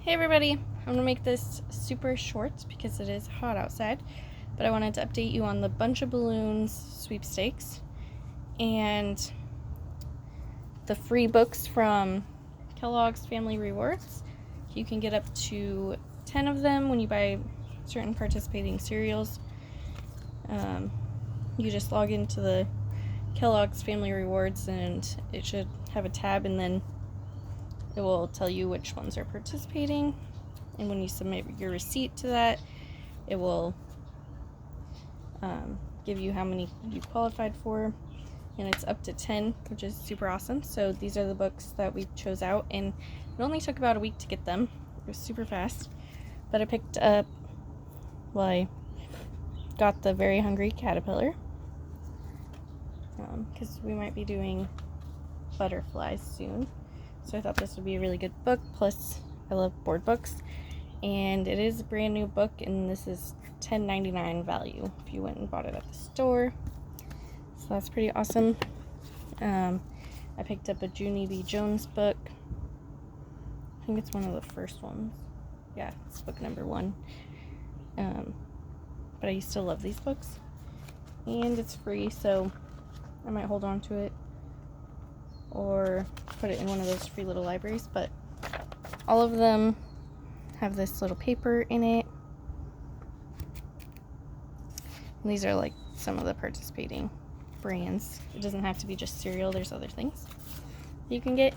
Hey everybody, I'm going to make this super short because it is hot outside, but I wanted to update you on the Bunch of Balloons sweepstakes and the free books from Kellogg's Family Rewards. You can get up to 10 of them when you buy certain participating cereals. You just log into the Kellogg's Family Rewards and it should have a tab, and then it will tell you which ones are participating, and when you submit your receipt to that, it will give you how many you qualified for, and it's up to 10, which is super awesome. So these are the books that we chose out, and it only took about a week to get them. It was super fast, but I picked up, I got the Very Hungry Caterpillar, because we might be doing butterflies soon. So I thought this would be a really good book, plus I love board books. And it is a brand new book, and this is $10.99 value if you went and bought it at the store. So that's pretty awesome. I picked up a Junie B. Jones book. I think it's one of the first ones. Yeah, it's book number 1. But I used to love these books. And it's free, so I might hold on to it or put it in one of those free little libraries. But all of them have this little paper in it, and these are like some of the participating brands. It doesn't have to be just cereal, there's other things you can get.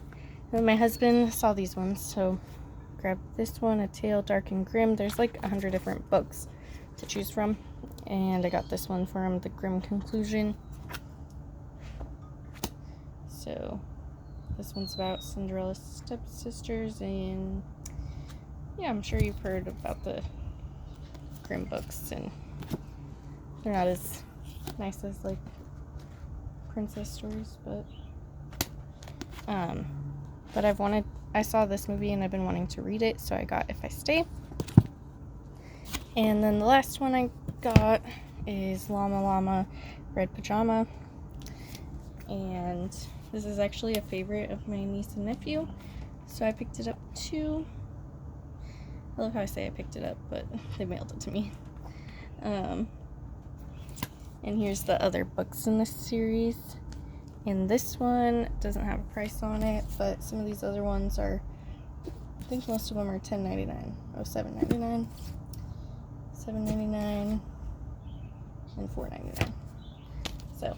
And then my husband saw these ones, so grabbed this one, A Tale Dark and Grim. There's like 100 different books to choose from, and I got this one for him, The Grim Conclusion. So this one's about Cinderella's stepsisters, and yeah, I'm sure you've heard about the Grimm books, and they're not as nice as like princess stories, but I saw this movie and I've been wanting to read it, so I got If I Stay. And then the last one I got is Llama Llama Red Pajama, and this is actually a favorite of my niece and nephew, so I picked it up too. I love how I say I picked it up, but they mailed it to me. And here's the other books in this series. And this one doesn't have a price on it, but some of these other ones are, I think most of them are $10.99. Oh, $7.99. $7.99 and $4.99. So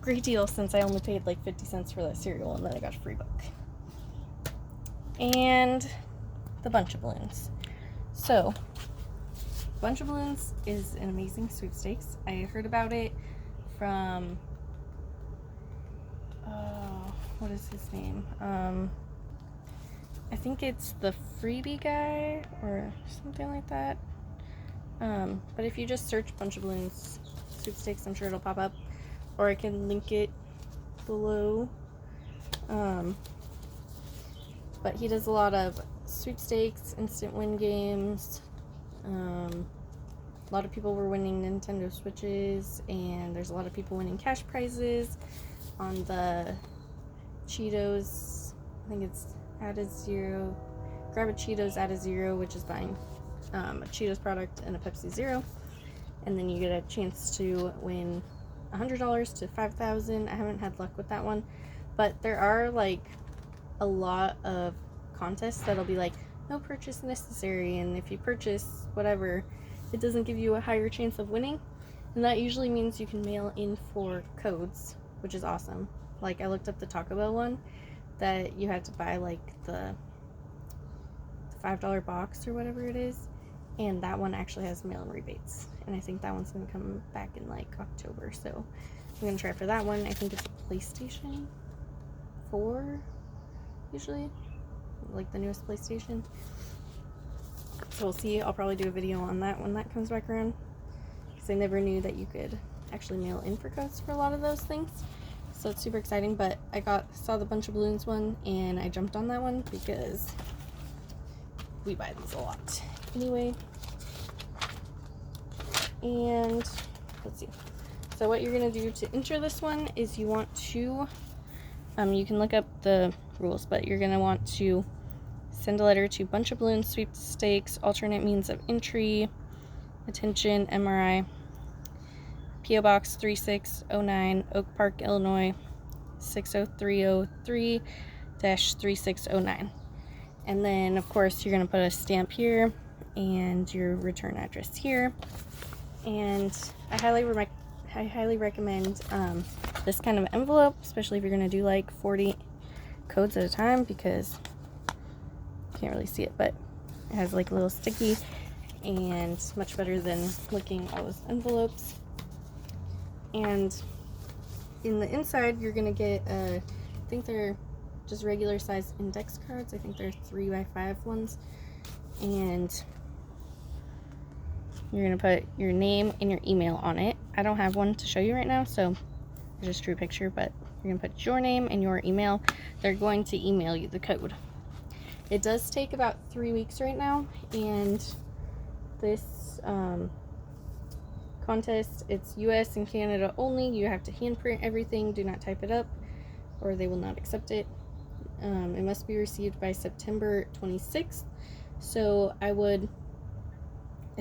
great deal, since I only paid like 50 cents for that cereal, and then I got a free book. And the Bunch of Balloons. So Bunch of Balloons is an amazing sweepstakes. I heard about it from what is his name? I think it's the Freebie guy or something like that. But if you just search Bunch of Balloons sweepstakes, I'm sure it'll pop up, or I can link it below. But he does a lot of sweepstakes, instant win games. A lot of people were winning Nintendo Switches, and there's a lot of people winning cash prizes on the Cheetos. I think it's add a zero. Grab a Cheetos, add a zero, which is buying a Cheetos product and a Pepsi Zero, and then you get a chance to win $100 to $5,000. I haven't had luck with that one, but there are like a lot of contests that'll be like no purchase necessary, and if you purchase whatever, it doesn't give you a higher chance of winning, and that usually means you can mail in for codes, which is awesome. Like I looked up the Taco Bell one that you had to buy like the $5 box or whatever it is, and that one actually has mail-in rebates, and I think that one's gonna come back in like October, so I'm gonna try for that one. I think it's a PlayStation 4 usually, like the newest PlayStation. So we'll see. I'll probably do a video on that when that comes back around, because I never knew that you could actually mail in for codes for a lot of those things. So it's super exciting. But I saw the Bunch of Balloons one, and I jumped on that one because we buy these a lot anyway. And let's see. So what you're gonna do to enter this one is you want to, you can look up the rules, but you're gonna want to Send a letter to Bunch of Balloons Sweepstakes, alternate means of entry, attention, MRI, P.O. Box 3609, Oak Park, Illinois, 60303-3609. And then, of course, you're going to put a stamp here and your return address here. And I highly recommend this kind of envelope, especially if you're going to do like 40 codes at a time, because you can't really see it, but it has like a little sticky, and it's much better than licking all those envelopes. And in the inside, you're going to get, I think they're just regular size index cards. I think they're 3x5 ones. And you're going to put your name and your email on it. I don't have one to show you right now, so I just drew a picture, but you're going to put your name and your email. They're going to email you the code. It does take about 3 weeks right now, and this contest, it's US and Canada only. You have to handprint everything. Do not type it up or they will not accept it. It must be received by September 26th. So I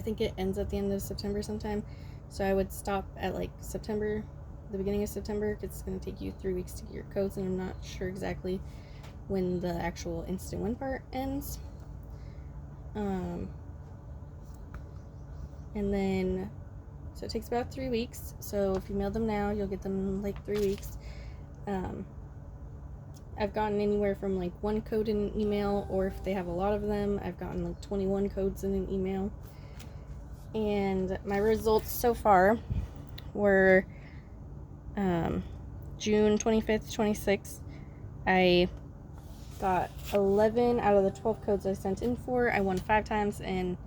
think it ends at the end of September sometime. So I would stop at like September, the beginning of September, because it's going to take you 3 weeks to get your codes, and I'm not sure exactly when the actual instant win part ends. And then, so it takes about 3 weeks. So if you mail them now, you'll get them in like 3 weeks. I've gotten anywhere from like 1 code in an email, or if they have a lot of them, I've gotten like 21 codes in an email. And my results so far were June 25th, 26th. I got 11 out of the 12 codes I sent in for. I won 5 times, and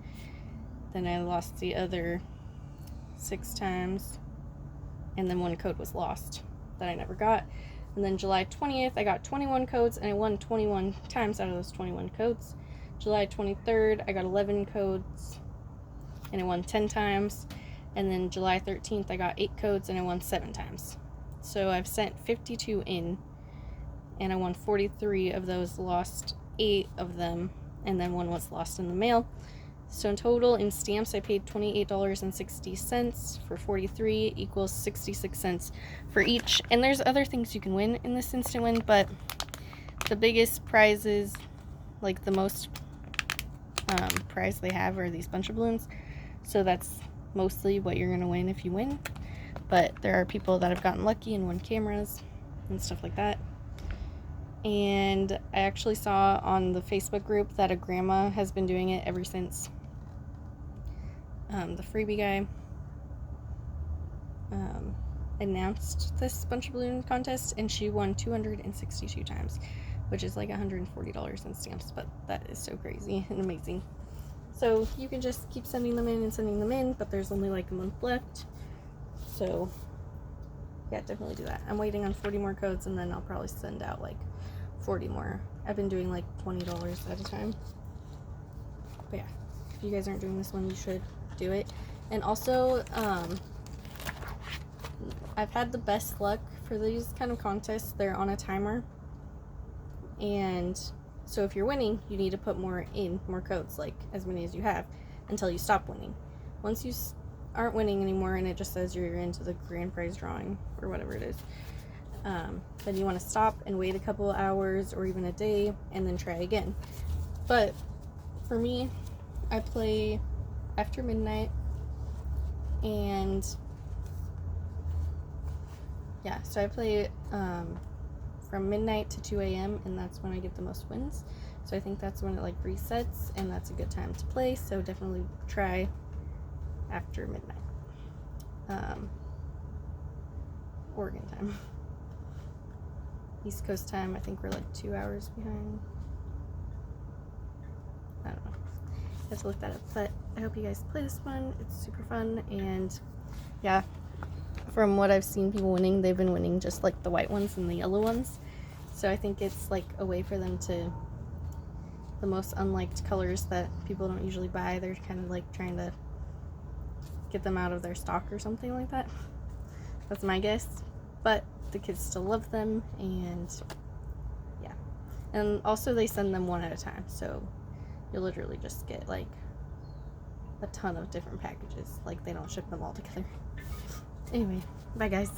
then I lost the other 6 times, and then 1 code was lost that I never got. And then July 20th, I got 21 codes, and I won 21 times out of those 21 codes. July 23rd, I got 11 codes, and I won 10 times. And then July 13th, I got 8 codes, and I won 7 times. So I've sent 52 in, and I won 43 of those, lost 8 of them, and then 1 was lost in the mail. So in total, in stamps, I paid $28.60 for 43, equals 66 cents for each. And there's other things you can win in this instant win, but the biggest prizes, like the most prize they have, are these bunch of balloons. So that's mostly what you're going to win if you win. But there are people that have gotten lucky and won cameras and stuff like that. And I actually saw on the Facebook group that a grandma has been doing it ever since the freebie guy announced this bunch of balloon contest, and she won 262 times, which is like $140 in stamps. But that is so crazy and amazing. So you can just keep sending them in, but there's only like a month left. So yeah, definitely do that. I'm waiting on 40 more codes, and then I'll probably send out like 40 more. I've been doing like $20 at a time. But yeah, if you guys aren't doing this one, you should do it. And also, I've had the best luck for these kind of contests. They're on a timer, and so if you're winning, you need to put more codes, like as many as you have, until you stop winning. Once you aren't winning anymore, and it just says you're into the grand prize drawing or whatever it is, then you want to stop and wait a couple of hours or even a day, and then try again. But for me, I play after midnight, and yeah, so I play from midnight to 2 a.m. and that's when I get the most wins. So I think that's when it like resets, and that's a good time to play. So definitely try after midnight, Oregon time. East Coast time, I think we're like 2 hours behind. I don't know. I have to look that up. But I hope you guys play this one. It's super fun. And yeah, from what I've seen people winning, they've been winning just like the white ones and the yellow ones. So I think it's like a way for them to, the most unliked colors that people don't usually buy, they're kind of like trying to get them out of their stock or something like that. That's my guess. But the kids still love them, and yeah. And also they send them one at a time, so you'll literally just get like a ton of different packages. Like they don't ship them all together. Anyway, bye guys.